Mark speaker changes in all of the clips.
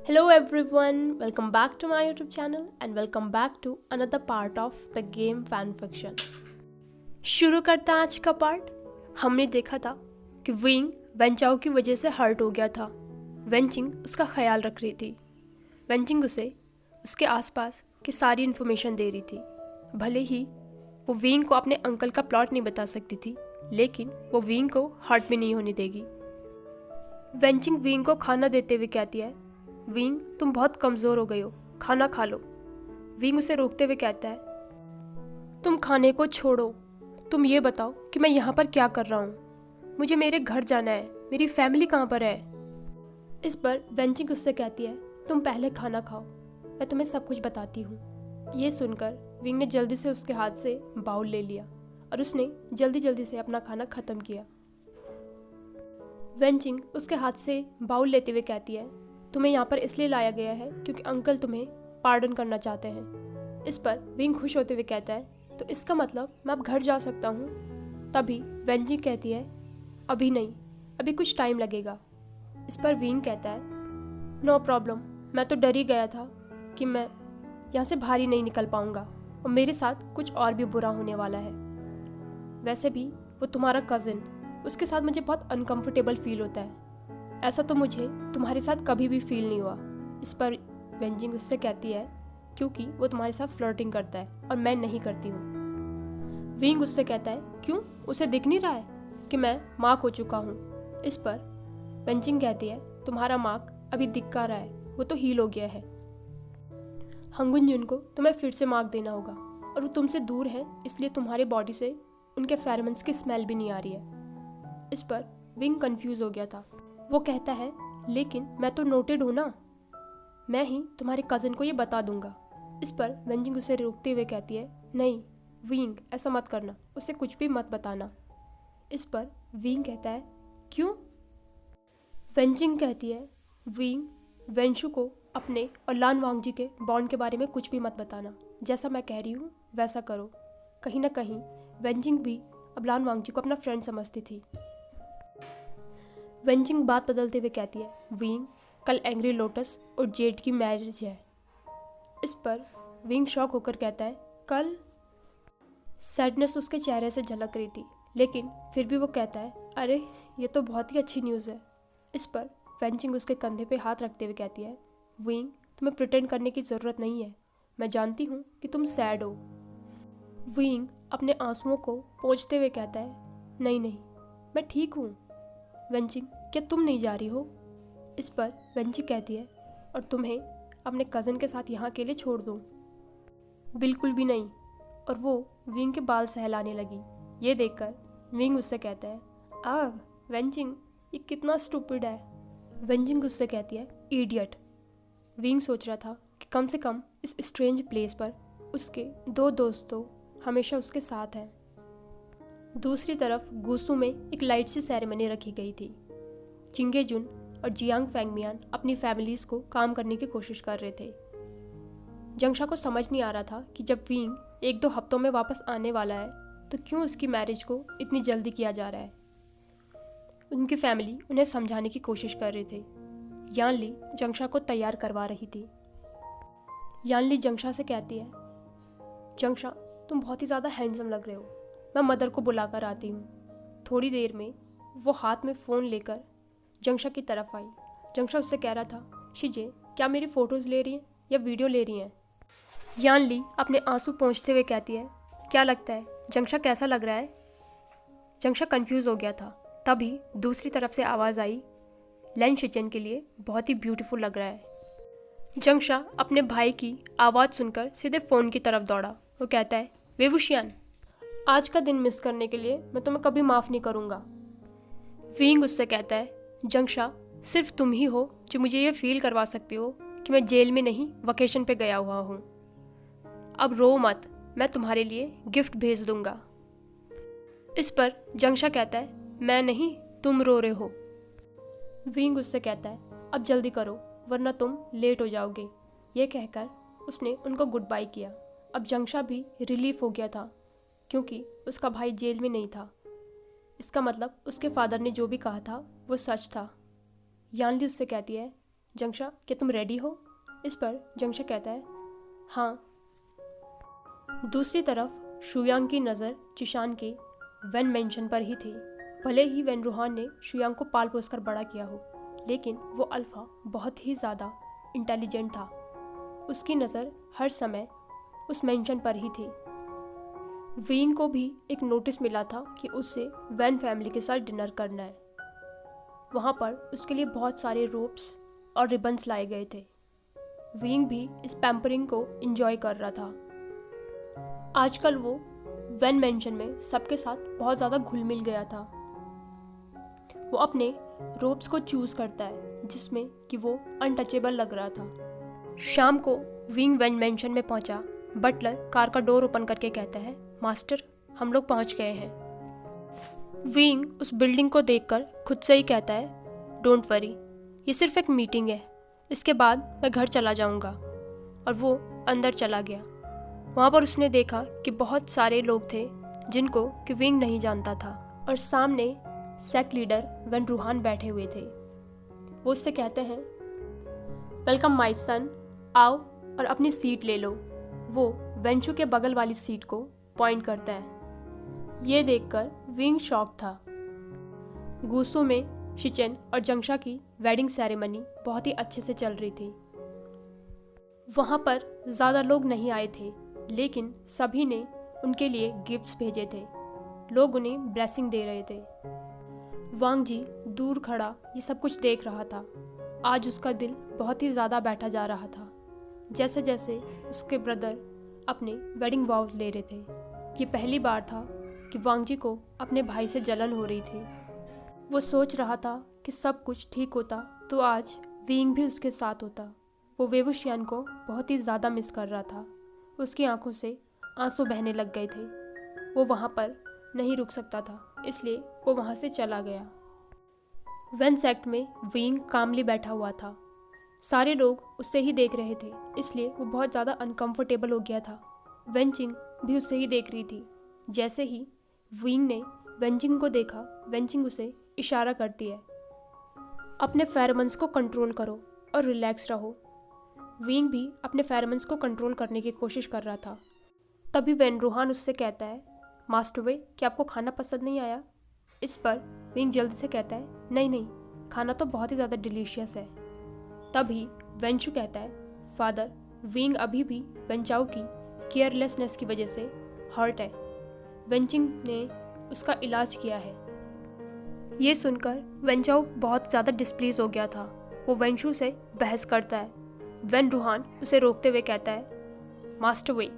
Speaker 1: Hello everyone, welcome back to my YouTube channel and welcome back to another part of the game fan fiction. शुरू करता है आज का part. हमने देखा था कि विंग वेंचाओ की वजह से हर्ट हो गया था। वेंचिंग उसका ख्याल रख रही थी। वेंचिंग उसे उसके आसपास की सारी इन्फॉर्मेशन दे रही थी। भले ही वो विंग को अपने अंकल का प्लॉट नहीं बता सकती थी, लेकिन वो विंग को हर्ट भी नहीं होने देगी। वेंचिंग विंग को खाना देते हुए कहती है, विंग तुम बहुत कमज़ोर हो गई हो, खाना खा लो। विंग उसे रोकते हुए कहता है, तुम खाने को छोड़ो, तुम ये बताओ कि मैं यहाँ पर क्या कर रहा हूँ। मुझे मेरे घर जाना है, मेरी फैमिली कहाँ पर है। इस पर वेंचिंग उससे कहती है, तुम पहले खाना खाओ, मैं तुम्हें सब कुछ बताती हूँ। ये सुनकर विंग ने जल्दी से उसके हाथ से बाउल ले लिया और उसने जल्दी जल्दी से अपना खाना ख़त्म किया। वेंचिंग उसके हाथ से बाउल लेते हुए कहती है, तुम्हें यहाँ पर इसलिए लाया गया है क्योंकि अंकल तुम्हें पार्डन करना चाहते हैं। इस पर विंग खुश होते हुए कहता है, तो इसका मतलब मैं अब घर जा सकता हूँ। तभी वेंचिंग कहती है, अभी नहीं, अभी कुछ टाइम लगेगा। इस पर विंग कहता है, नो प्रॉब्लम, मैं तो डर ही गया था कि मैं यहाँ से बाहर ही नहीं निकल पाऊँगा और मेरे साथ कुछ और भी बुरा होने वाला है। वैसे भी वो तुम्हारा कज़न, उसके साथ मुझे बहुत अनकंफर्टेबल फील होता है। ऐसा तो मुझे तुम्हारे साथ कभी भी फील नहीं हुआ। इस पर वेंचिंग उससे कहती है, क्योंकि वो तुम्हारे साथ फ्लर्टिंग करता है और मैं नहीं करती हूँ। विंग उससे कहता है, क्यों, उसे दिख नहीं रहा है कि मैं मार्क हो चुका हूँ। इस पर वेंचिंग कहती है, तुम्हारा मार्क अभी दिख का रहा है, वो तो हील हो गया है। हंगुन जुन को तुम्हें फिर से मार्क देना होगा और वो तुमसे दूर है, इसलिए तुम्हारी बॉडी से उनके फेरोमोन्स की स्मेल भी नहीं आ रही है। इस पर विंग कंफ्यूज हो गया था। वो कहता है, लेकिन मैं तो नोटेड हूँ ना, मैं ही तुम्हारे कज़न को ये बता दूंगा। इस पर वेंचिंग उसे रोकते हुए कहती है, नहीं विंग, ऐसा मत करना, उसे कुछ भी मत बताना। इस पर विंग कहता है, क्यों। वेंचिंग कहती है, विंग, वेंशु को अपने और लान वांगजी के बॉन्ड के बारे में कुछ भी मत बताना। जैसा मैं कह रही हूँ वैसा करो। कहीं ना कहीं वेंचिंग भी अब लान वांगजी को अपना फ्रेंड समझती थी। वेंचिंग बात बदलते हुए कहती है, विंग, कल एंग्री लोटस और जेड की मैरिज है। इस पर विंग शॉक होकर कहता है, कल। सैडनेस उसके चेहरे से झलक रही थी, लेकिन फिर भी वो कहता है, अरे ये तो बहुत ही अच्छी न्यूज़ है। इस पर वेंचिंग उसके कंधे पे हाथ रखते हुए कहती है, विंग, तुम्हें प्रिटेंड करने की ज़रूरत नहीं है, मैं जानती हूँ कि तुम सैड हो। विंग अपने आंसुओं को पोंछते हुए कहता है, नहीं नहीं, मैं ठीक हूँ। वेंचिंग, क्या तुम नहीं जा रही हो। इस पर वेंचिंग कहती है, और तुम्हें अपने कज़न के साथ यहाँ के लिए छोड़ दूँ। बिल्कुल भी नहीं। और वो विंग के बाल सहलाने लगी। ये देखकर विंग उससे कहता है, आह वेंचिंग, ये कितना स्टूपिड है। वेंचिंग उससे कहती है, इडियट। विंग सोच रहा था कि कम से कम इस स्ट्रेंज प्लेस पर उसके दो दोस्तों हमेशा उसके साथ हैं। दूसरी तरफ गुसू में एक लाइट सी सेरेमनी रखी गई थी। चिंगे जुन और जियांग फैंगमियान अपनी फैमिलीज़ को काम करने की कोशिश कर रहे थे। जंगशा को समझ नहीं आ रहा था कि जब विंग 1-2 हफ्तों में वापस आने वाला है तो क्यों उसकी मैरिज को इतनी जल्दी किया जा रहा है। उनकी फैमिली उन्हें समझाने की कोशिश कर रही थी। यानली जंगशा को तैयार करवा रही थी। यानली जंगशा से कहती है, जंगशा, तुम बहुत ही ज़्यादा हैंडसम लग रहे हो, मैं मदर को बुलाकर आती हूँ। थोड़ी देर में वो हाथ में फ़ोन लेकर जंगशा की तरफ आई। जंगशा उससे कह रहा था, शिजे, क्या मेरी फ़ोटोज़ ले रही हैं या वीडियो ले रही हैं। यानली अपने आंसू पोंछते हुए कहती है, क्या लगता है जंगशा कैसा लग रहा है। जंगशा कंफ्यूज हो गया था। तभी दूसरी तरफ से आवाज़ आई, लैन शिचन के लिए बहुत ही ब्यूटीफुल लग रहा है। जंगशा अपने भाई की आवाज़ सुनकर सीधे फ़ोन की तरफ दौड़ा। वो कहता है, वेवुशियान, आज का दिन मिस करने के लिए मैं तुम्हें कभी माफ़ नहीं करूँगा। विंग उससे कहता है, जंगशा, सिर्फ तुम ही हो जो मुझे ये फील करवा सकती हो कि मैं जेल में नहीं, वकेशन पे गया हुआ हूँ। अब रो मत, मैं तुम्हारे लिए गिफ्ट भेज दूँगा। इस पर जंगशा कहता है, मैं नहीं, तुम रो रहे हो। विंग उससे कहता है, अब जल्दी करो वरना तुम लेट हो जाओगे। ये कहकर उसने उनको गुड बाय किया। अब जंगशा भी रिलीफ हो गया था क्योंकि उसका भाई जेल में नहीं था। इसका मतलब उसके फादर ने जो भी कहा था वो सच था। यानली उससे कहती है, जंक्षा क्या तुम रेडी हो? इस पर जंक्षा कहता है हाँ। दूसरी तरफ शुयांग की नज़र जिशान के वैन मेंशन पर ही थी। भले ही वैन रूहान ने शुयांग को पाल पोस कर बड़ा किया हो, लेकिन वो अल्फ़ा बहुत ही ज़्यादा इंटेलिजेंट था। उसकी नज़र हर समय उस मेंशन पर ही थी। वीन को भी एक नोटिस मिला था कि उसे वैन फैमिली के साथ डिनर करना है। वहाँ पर उसके लिए बहुत सारे रोप्स और रिबन्स लाए गए थे। वींग भी इस पैम्परिंग को एंजॉय कर रहा था। आजकल वो वैन मेंशन में सबके साथ बहुत ज़्यादा घुल मिल गया था। वो अपने रोप्स को चूज़ करता है जिसमें कि वो अनटचेबल लग रहा था। शाम को वींग वैन मेंशन में पहुंचा। बटलर कार का डोर ओपन करके कहता है मास्टर, हम लोग पहुंच गए हैं। वींग उस बिल्डिंग को देखकर खुद से ही कहता है डोंट वरी, ये सिर्फ एक मीटिंग है, इसके बाद मैं घर चला जाऊंगा। और वो अंदर चला गया। वहाँ पर उसने देखा कि बहुत सारे लोग थे जिनको कि वींग नहीं जानता था, और सामने सेक्ट लीडर वैन रूहान बैठे हुए थे। वो उससे कहते हैं वेलकम माय सन, आओ और अपनी सीट ले लो। वो वेंचू के बगल वाली सीट को पॉइंट करता है। ये देखकर विंग शॉक था। गूसो में शिचेन और जंक्षा की वेडिंग सेरेमनी बहुत ही अच्छे से चल रही थी। वहाँ पर ज़्यादा लोग नहीं आए थे, लेकिन सभी ने उनके लिए गिफ्ट्स भेजे थे। लोग उन्हें ब्लेसिंग दे रहे थे। वांग जी दूर खड़ा ये सब कुछ देख रहा था। आज उसका दिल बहुत ही ज़्यादा बैठा जा रहा था। जैसे जैसे उसके ब्रदर अपने वेडिंग वाव ले रहे थे, ये पहली बार था कि वांग जी को अपने भाई से जलन हो रही थी। वो सोच रहा था कि सब कुछ ठीक होता तो आज वींग भी उसके साथ होता। वो वेवुशियान को बहुत ही ज़्यादा मिस कर रहा था। उसकी आंखों से आंसू बहने लग गए थे। वो वहाँ पर नहीं रुक सकता था, इसलिए वो वहाँ से चला गया। वेन सेक्ट में वींग कामली बैठा हुआ था। सारे लोग उससे ही देख रहे थे, इसलिए वो बहुत ज़्यादा अनकंफर्टेबल हो गया था। वेंचिंग भी उससे ही देख रही थी। जैसे ही वींग ने वेंचिंग को देखा, वेंचिंग उसे इशारा करती है अपने फेरोमोन्स को कंट्रोल करो और रिलैक्स रहो। वींग भी अपने फेरोमोन्स को कंट्रोल करने की कोशिश कर रहा था। तभी वैन रूहान उससे कहता है मास्टर वे, क्या आपको खाना पसंद नहीं आया? इस पर वींग जल्दी से कहता है नहीं नहीं, खाना तो बहुत ही ज़्यादा डिलीशियस है। तभी वेंचू कहता है फादर, वींग अभी भी वेंचाओ की केयरलेसनेस की वजह से हर्ट है। वेंचिंग ने उसका इलाज किया है। ये सुनकर वेंचाओ बहुत ज़्यादा डिस्प्लीज हो गया था। वो वेंचू से बहस करता है। वेन रूहान उसे रोकते हुए कहता है मास्टर वे,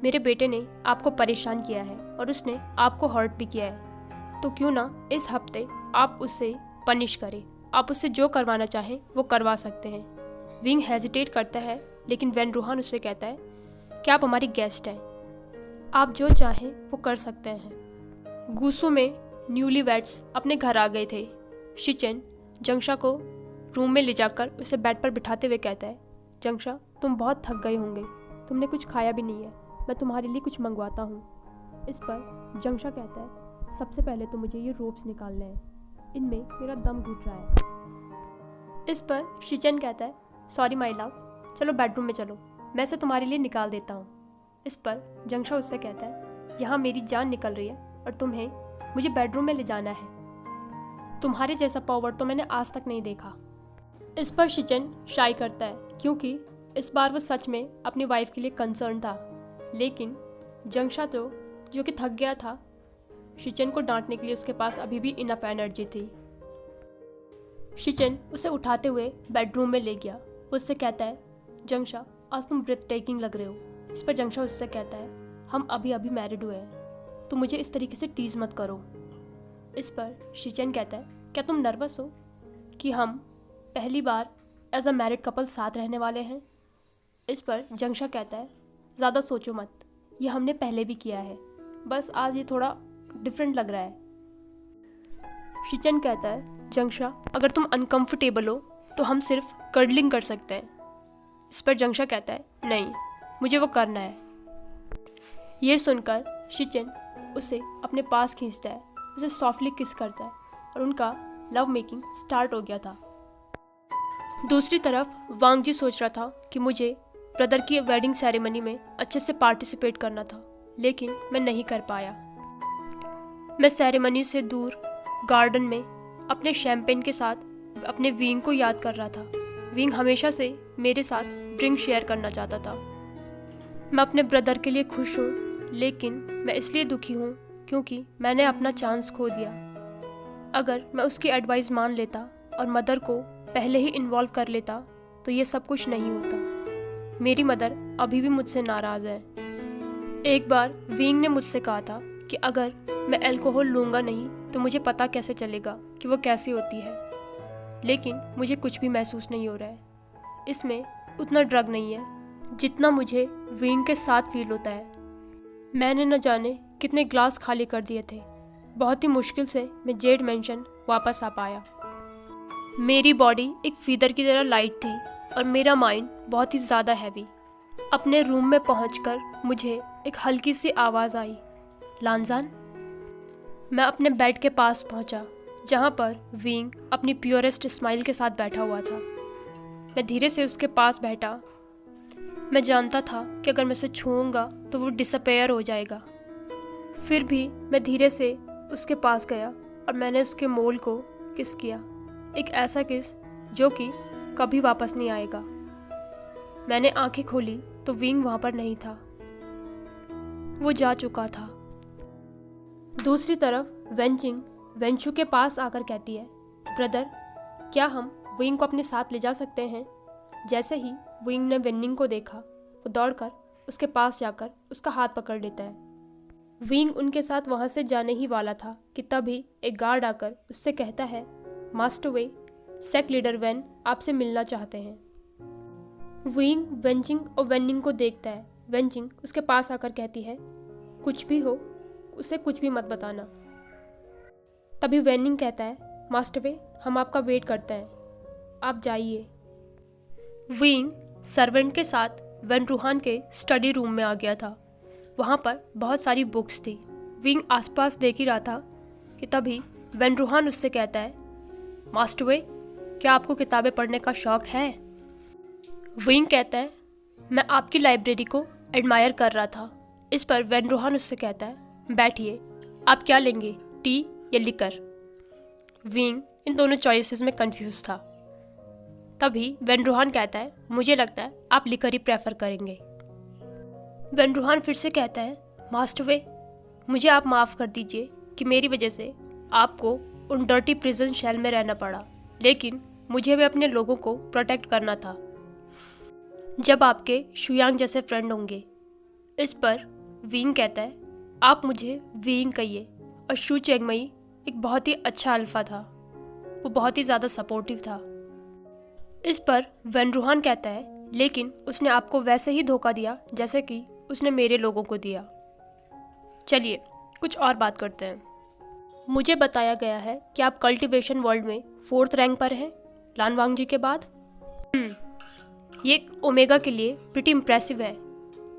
Speaker 1: मेरे बेटे ने आपको परेशान किया है और उसने आपको हर्ट भी किया है, तो क्यों ना इस हफ्ते आप उसे पनिश करें। आप उससे जो करवाना चाहें वो करवा सकते हैं। विंग हेजिटेट करता है, लेकिन वैन रूहान उससे कहता है कि आप हमारी गेस्ट हैं, आप जो चाहें वो कर सकते हैं। गूसू में न्यूली वेड्स अपने घर आ गए थे। शिचेन जंक्षा को रूम में ले जाकर उसे बेड पर बिठाते हुए कहता है जंक्षा, तुम बहुत थक गए होंगे, तुमने कुछ खाया भी नहीं है, मैं तुम्हारे लिए कुछ मंगवाता हूँ। इस पर जंक्षा कहता है सबसे पहले तो मुझे ये रोप्स निकालने हैं, इनमें मेरा दम घुट रहा है। इस पर शिचेन कहता है सॉरी माय लव, चलो बेडरूम में चलो, मैं इसे तुम्हारे लिए निकाल देता हूँ। इस पर जंक्षा उससे कहता है यहाँ मेरी जान निकल रही है और तुम्हें मुझे बेडरूम में ले जाना है। तुम्हारे जैसा पावर तो मैंने आज तक नहीं देखा। इस पर शिचेन शाई करता है, क्योंकि इस बार वो सच में अपनी वाइफ के लिए कंसर्न था। लेकिन जंक्षा तो जो कि थक गया था, शिचेन को डांटने के लिए उसके पास अभी भी इनफ एनर्जी थी। शिचेन उसे उठाते हुए बेडरूम में ले गया। उससे कहता है जंक्षा, आज तुम ब्रेथ टेकिंग लग रहे हो। इस पर जंक्षा उससे कहता है हम अभी अभी मैरिड हुए हैं, तो मुझे इस तरीके से टीज मत करो। इस पर शिचेन कहता है क्या तुम नर्वस हो कि हम पहली बार एज अ मैरिड कपल साथ रहने वाले हैं? इस पर जंक्षा कहता है ज़्यादा सोचो मत, ये हमने पहले भी किया है, बस आज ये थोड़ा डिफरेंट लग रहा है। शिचेन कहता है जंक्षा, अगर तुम अनकंफर्टेबल हो तो हम सिर्फ कर्डलिंग कर सकते हैं। इस पर जंक्षा कहता है नहीं, मुझे वो करना है। ये सुनकर शिचेन उसे अपने पास खींचता है, उसे सॉफ्टली किस करता है और उनका लव मेकिंग स्टार्ट हो गया था। दूसरी तरफ वांग जी सोच रहा था कि मुझे ब्रदर की वेडिंग सेरेमनी में अच्छे से पार्टिसिपेट करना था, लेकिन मैं नहीं कर पाया। मैं सेरेमनी से दूर गार्डन में अपने शैम्पेन के साथ अपने विंग को याद कर रहा था। विंग हमेशा से मेरे साथ ड्रिंक शेयर करना चाहता था। मैं अपने ब्रदर के लिए खुश हूँ, लेकिन मैं इसलिए दुखी हूँ क्योंकि मैंने अपना चांस खो दिया। अगर मैं उसकी एडवाइस मान लेता और मदर को पहले ही इन्वॉल्व कर लेता तो ये सब कुछ नहीं होता। मेरी मदर अभी भी मुझसे नाराज़ है। एक बार विंग ने मुझसे कहा था कि अगर मैं अल्कोहल लूँगा नहीं तो मुझे पता कैसे चलेगा कि वो कैसी होती है, लेकिन मुझे कुछ भी महसूस नहीं हो रहा है। इसमें उतना ड्रग नहीं है जितना मुझे विंग के साथ फील होता है। मैंने न जाने कितने ग्लास खाली कर दिए थे। बहुत ही मुश्किल से मैं जेड मैंशन वापस आ पाया। मेरी बॉडी एक फीदर की तरह लाइट थी और मेरा माइंड बहुत ही ज़्यादा हैवी। अपने रूम में पहुंचकर मुझे एक हल्की सी आवाज़ आई, लांजान। मैं अपने बेड के पास पहुंचा, जहां पर विंग अपनी प्योरेस्ट स्माइल के साथ बैठा हुआ था। मैं धीरे से उसके पास बैठा। मैं जानता था कि अगर मैं उसे छूऊंगा तो वो डिसअपेयर हो जाएगा। फिर भी मैं धीरे से उसके पास गया और मैंने उसके मोल को किस किया, एक ऐसा किस जो कि कभी वापस नहीं आएगा। मैंने आंखें खोली तो विंग वहाँ पर नहीं था, वो जा चुका था। दूसरी तरफ वेंचिंग वेंचू के पास आकर कहती है, ब्रदर, क्या हम विंग को अपने साथ ले जा सकते हैं? जैसे ही विंग ने वेनिंग को देखा, वो दौड़कर उसके पास जाकर उसका हाथ पकड़ लेता है। विंग उनके साथ वहाँ से जाने ही वाला था कि तभी एक गार्ड आकर उससे कहता है, मास्टर वे, सेक लीडर वेन आपसे मिलना चाहते हैं। विंग वेंचिंग और वेनिंग को देखता है। वेंचिंग उसके पास आकर कहती है, कुछ भी हो उसे कुछ भी मत बताना। तभी वेनिंग कहता है, मास्टर वे, हम आपका वेट करते हैं, आप जाइए। विंग सर्वेंट के साथ वेन रूहान के स्टडी रूम में आ गया था। वहाँ पर बहुत सारी बुक्स थी। विंग आसपास देख ही रहा था कि तभी वेन रूहान उससे कहता है, मास्टर वे, क्या आपको किताबें पढ़ने का शौक़ है? विंग कहता है, मैं आपकी लाइब्रेरी को एडमायर कर रहा था। इस पर वेन रूहान उससे कहता है, बैठिए, आप क्या लेंगे, टी या लिकर? विंग इन दोनों चॉइसेस में कंफ्यूज था। तभी वेन रूहान कहता है, मुझे लगता है आप लिकर ही प्रेफर करेंगे। वेन रूहान फिर से कहता है, मास्टर वे, मुझे आप माफ़ कर दीजिए कि मेरी वजह से आपको उन डर्टी प्रिजन शेल में रहना पड़ा, लेकिन मुझे भी अपने लोगों को प्रोटेक्ट करना था जब आपके शुयांग जैसे फ्रेंड होंगे। इस पर विंग कहता है, आप मुझे विंग कहिए। और शू चेंगमई एक बहुत ही अच्छा अल्फा था, वो बहुत ही ज़्यादा सपोर्टिव था। इस पर वेन रूहान कहता है, लेकिन उसने आपको वैसे ही धोखा दिया जैसे कि उसने मेरे लोगों को दिया। चलिए कुछ और बात करते हैं। मुझे बताया गया है कि आप कल्टीवेशन वर्ल्ड में 4th रैंक पर हैं, लानवांग जी के बाद। ये ओमेगा के लिए प्रिटी इम्प्रेसिव है,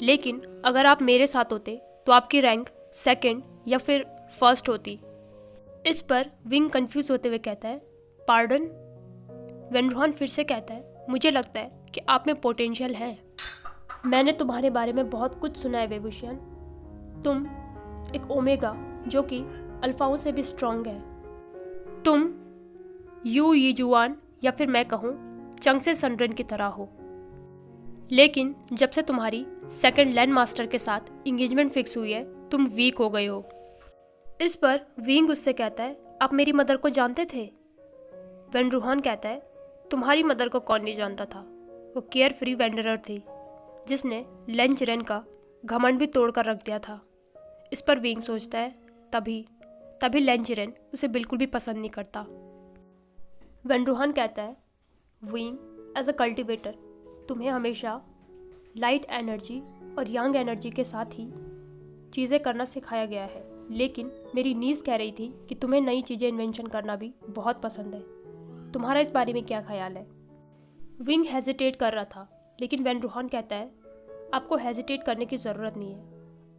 Speaker 1: लेकिन अगर आप मेरे साथ होते तो आपकी रैंक 2nd या फिर 1st होती। इस पर विंग कंफ्यूज होते हुए कहता है, पार्डन? वेन रूहान फिर से कहता है, मुझे लगता है कि आप में पोटेंशियल है। मैंने तुम्हारे बारे में बहुत कुछ सुना है वेवुशियन। तुम एक ओमेगा जो कि अल्फाओं से भी स्ट्रांग है। तुम यू यीजुआन या फिर मैं कहूँ चंगसे सनरेन की तरह हो, लेकिन जब से तुम्हारी 2nd लैंड मास्टर के साथ इंगेजमेंट फिक्स हुई है, तुम वीक हो गए हो। इस पर विंग उससे कहता है, आप मेरी मदर को जानते थे? वेन रूहान कहता है, तुम्हारी मदर को कौन नहीं जानता था, वो केयर फ्री वेंडरर थी जिसने लेंच रेन का घमंड भी तोड़ कर रख दिया था। इस पर विंग सोचता है, तभी लेंच रेन उसे बिल्कुल भी पसंद नहीं करता। वेन रूहान कहता है, विंग, एज अ कल्टिवेटर तुम्हें हमेशा लाइट एनर्जी और यंग एनर्जी के साथ ही चीज़ें करना सिखाया गया है, लेकिन मेरी नीस कह रही थी कि तुम्हें नई चीज़ें इन्वेंशन करना भी बहुत पसंद है। तुम्हारा इस बारे में क्या ख्याल है? विंग हेजिटेट कर रहा था, लेकिन वेन रूहान कहता है, आपको हेजिटेट करने की ज़रूरत नहीं है,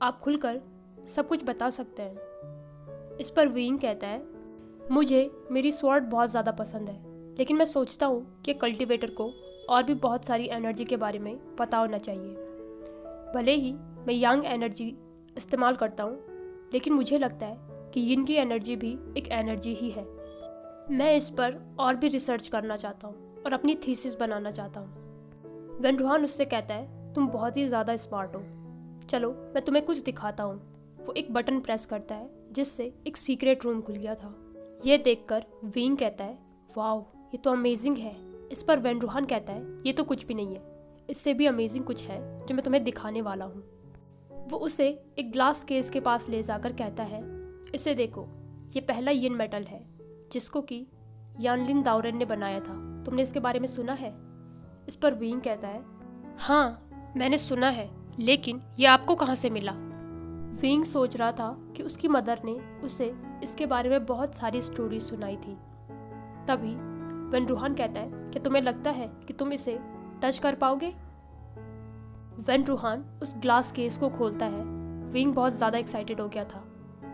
Speaker 1: आप खुलकर सब कुछ बता सकते हैं। इस पर विंग कहता है, मुझे मेरी स्वॉर्ड बहुत ज़्यादा पसंद है, लेकिन मैं सोचता हूँ कि कल्टीवेटर को और भी बहुत सारी एनर्जी के बारे में पता होना चाहिए। भले ही मैं यंग एनर्जी इस्तेमाल करता हूँ, लेकिन मुझे लगता है कि यिन की एनर्जी भी एक एनर्जी ही है। मैं इस पर और भी रिसर्च करना चाहता हूँ और अपनी थीसिस बनाना चाहता हूँ। वेन रूहान उससे कहता है, तुम बहुत ही ज़्यादा स्मार्ट हो, चलो मैं तुम्हें कुछ दिखाता हूँ। वो एक बटन प्रेस करता है जिससे एक सीक्रेट रूम खुल गया था। ये देखकर विंग कहता है, वाओ ये तो अमेजिंग है। इस पर वेन रूहान कहता है, ये तो कुछ भी नहीं है, इससे भी अमेजिंग कुछ है जो मैं तुम्हें दिखाने वाला हूँ। वो उसे एक ग्लास केस के पास ले जाकर कहता है, इसे देखो, ये पहला यिन मेटल है जिसको कि यानलिन दाओरेन ने बनाया था। तुमने इसके बारे में सुना है? इस पर विंग कहता है, हाँ मैंने सुना है, लेकिन ये आपको कहाँ से मिला? विंग सोच रहा था कि उसकी मदर ने उसे इसके बारे में बहुत सारी स्टोरी सुनाई थी। तभी वेन रूहान कहता है कि तुम्हें लगता है कि तुम इसे टच कर पाओगे? वेन रूहान उस ग्लास केस को खोलता है। विंग बहुत ज़्यादा एक्साइटेड हो गया था।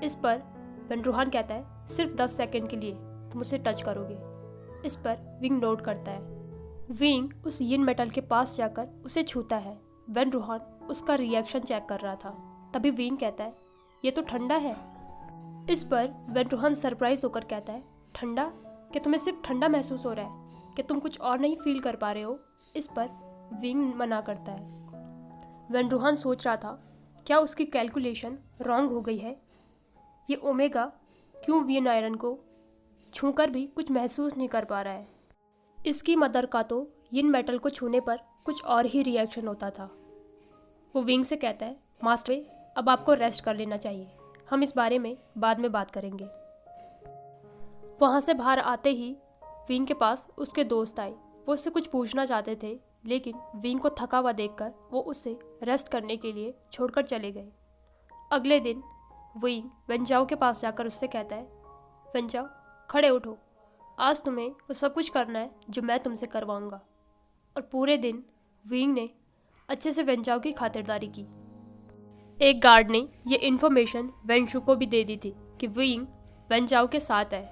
Speaker 1: इस पर वेन रूहान कहता है, सिर्फ 10 सेकंड के लिए तुम उसे टच करोगे। इस पर विंग नोट करता है। विंग उस यिन मेटल के पास जाकर उसे छूता है। वेन रूहान उसका रिएक्शन चेक कर रहा था। तभी विंग कहता है, ये तो ठंडा है। इस पर वेन रूहान सरप्राइज होकर कहता है, ठंडा? कि तुम्हें सिर्फ ठंडा महसूस हो रहा है, कि तुम कुछ और नहीं फील कर पा रहे हो? इस पर विंग मना करता है। वेन रूहान सोच रहा था, क्या उसकी कैलकुलेशन रॉन्ग हो गई है? ये ओमेगा क्यों वियन आयरन को छूकर भी कुछ महसूस नहीं कर पा रहा है? इसकी मदर का तो यिन मेटल को छूने पर कुछ और ही रिएक्शन होता था। वो विंग से कहता है, मास्टर अब आपको रेस्ट कर लेना चाहिए, हम इस बारे में बाद में बात करेंगे। वहाँ से बाहर आते ही विंग के पास उसके दोस्त आए। वो उससे कुछ पूछना चाहते थे, लेकिन विंग को थका हुआ देखकर वो उसे रेस्ट करने के लिए छोड़कर चले गए। अगले दिन विंग वेंजाओ के पास जाकर उससे कहता है, वेंजाओ खड़े उठो, आज तुम्हें वो सब कुछ करना है जो मैं तुमसे करवाऊंगा। और पूरे दिन विंग ने अच्छे से वेंजाओ की खातिरदारी की। एक गार्ड ने ये इन्फॉर्मेशन वेंशु को भी दे दी थी कि विंग वेंजाओ के साथ है।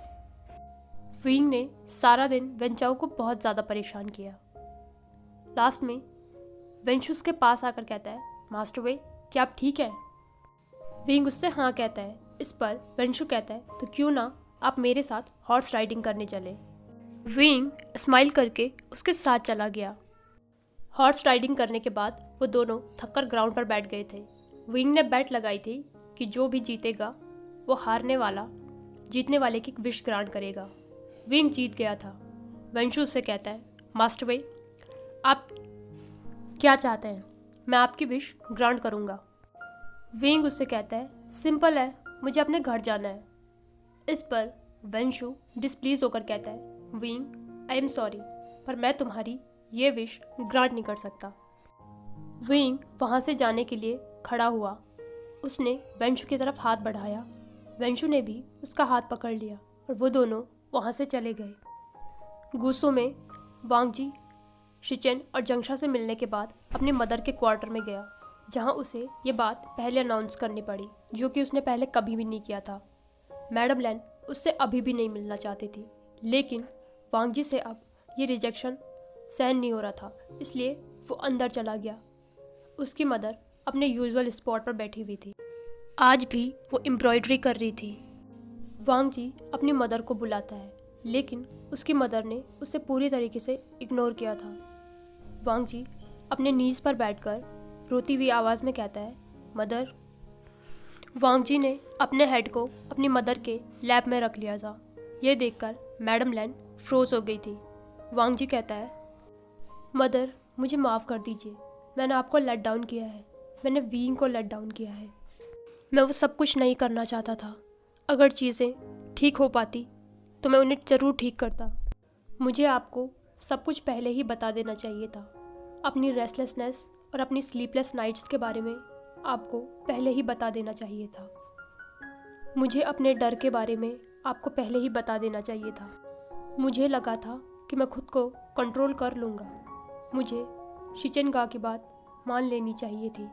Speaker 1: विंग ने सारा दिन वेंचाओ को बहुत ज़्यादा परेशान किया। लास्ट में वेंशु उसके पास आकर कहता है, मास्टर वे क्या आप ठीक हैं? विंग उससे हाँ कहता है। इस पर वेंशु कहता है, तो क्यों ना आप मेरे साथ हॉर्स राइडिंग करने चले। विंग स्माइल करके उसके साथ चला गया। हॉर्स राइडिंग करने के बाद वो दोनों थककर ग्राउंड पर बैठ गए थे। विंग ने बेट लगाई थी कि जो भी जीतेगा वो हारने वाला जीतने वाले की विश ग्रांट करेगा। विंग जीत गया था। वेंशु उससे कहता है, मास्टर वे आप क्या चाहते हैं? मैं आपकी विश ग्रांट करूँगा। विंग उससे कहता है, सिंपल है, मुझे अपने घर जाना है। इस पर वेंशु डिस्प्लीज होकर कहता है, विंग आई एम सॉरी, पर मैं तुम्हारी ये विश ग्रांट नहीं कर सकता। विंग वहाँ से जाने के लिए खड़ा हुआ। उसने वेंशु की तरफ हाथ बढ़ाया। वेंशु ने भी उसका हाथ पकड़ लिया और वो दोनों वहाँ से चले गए। गुस्सों में वांगजी शिचेन और जंगशा से मिलने के बाद अपनी मदर के क्वार्टर में गया, जहाँ उसे ये बात पहले अनाउंस करनी पड़ी, जो कि उसने पहले कभी भी नहीं किया था। मैडम लैन उससे अभी भी नहीं मिलना चाहती थी, लेकिन वांगजी से अब ये रिजेक्शन सहन नहीं हो रहा था, इसलिए वो अंदर चला गया। उसकी मदर अपने यूजुअल स्पॉट पर बैठी हुई थी। आज भी वो एम्ब्रॉयडरी कर रही थी। वांगजी अपनी मदर को बुलाता है, लेकिन उसकी मदर ने उसे पूरी तरीके से इग्नोर किया था। वांगजी अपने नीज पर बैठकर रोती हुई आवाज़ में कहता है, मदर। वांगजी ने अपने हेड को अपनी मदर के लैप में रख लिया था। यह देखकर मैडम लैन फ्रोज हो गई थी। वांगजी कहता है, मदर मुझे माफ़ कर दीजिए, मैंने आपको लेट डाउन किया है, मैंने विंग को लेट डाउन किया है। मैं वो सब कुछ नहीं करना चाहता था। अगर चीज़ें ठीक हो पाती तो मैं उन्हें ज़रूर ठीक करता। मुझे आपको सब कुछ पहले ही बता देना चाहिए था। अपनी रेस्टलेसनेस और अपनी स्लीपलेस नाइट्स के बारे में आपको पहले ही बता देना चाहिए था। मुझे अपने डर के बारे में आपको पहले ही बता देना चाहिए था। मुझे लगा था कि मैं खुद को कंट्रोल कर लूँगा। मुझे शिचेनगा की बात मान लेनी चाहिए थी।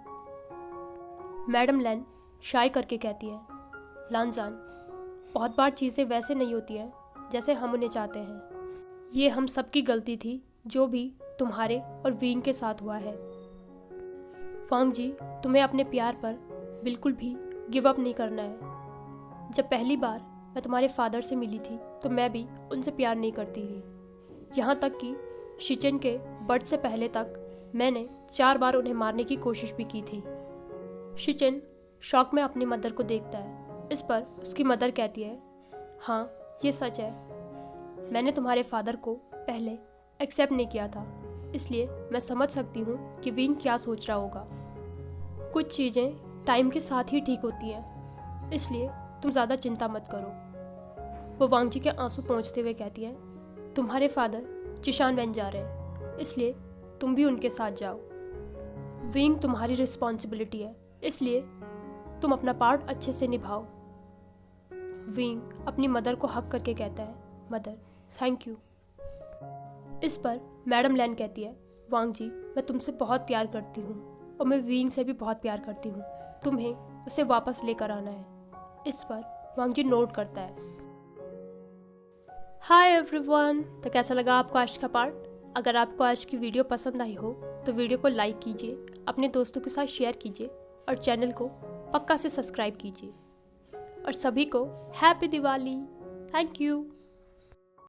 Speaker 1: मैडम लैन शाय करके कहती है, लानजान, बहुत बार चीज़ें वैसे नहीं होती हैं जैसे हम उन्हें चाहते हैं। ये हम सबकी गलती थी, जो भी तुम्हारे और विंग के साथ हुआ है। वांग जी, तुम्हें अपने प्यार पर बिल्कुल भी गिव अप नहीं करना है। जब पहली बार मैं तुम्हारे फादर से मिली थी तो मैं भी उनसे प्यार नहीं करती थी। यहाँ तक कि शिचन के बर्थ से पहले तक मैंने 4 बार उन्हें मारने की कोशिश भी की थी। शिचन शॉक में अपनी मदर को देखता है। इस पर उसकी मदर कहती है, हाँ ये सच है, मैंने तुम्हारे फादर को पहले एक्सेप्ट नहीं किया था, इसलिए मैं समझ सकती हूँ कि विंग क्या सोच रहा होगा। कुछ चीज़ें टाइम के साथ ही ठीक होती हैं, इसलिए तुम ज़्यादा चिंता मत करो। वो वांग जी के आंसू पोंछते हुए कहती है, तुम्हारे फादर जिशान बन जा रहे हैं, इसलिए तुम भी उनके साथ जाओ। विंग तुम्हारी रिस्पॉन्सिबिलिटी है, इसलिए तुम अपना पार्ट अच्छे से निभाओ। विंग अपनी मदर को हक करके कहता है, मदर थैंक यू। इस पर मैडम लैन कहती है, वांग जी मैं तुमसे बहुत प्यार करती हूँ और मैं विंग से भी बहुत प्यार करती हूँ, तुम्हें उसे वापस लेकर आना है। इस पर वांग जी नोट करता है। हाय एवरीवन, तो कैसा लगा आपको आज का पार्ट? अगर आपको आज की वीडियो पसंद आई हो तो वीडियो को लाइक कीजिए, अपने दोस्तों के साथ शेयर कीजिए और चैनल को पक्का से सब्सक्राइब कीजिए। और सभी को हैप्पी दिवाली। Thank you.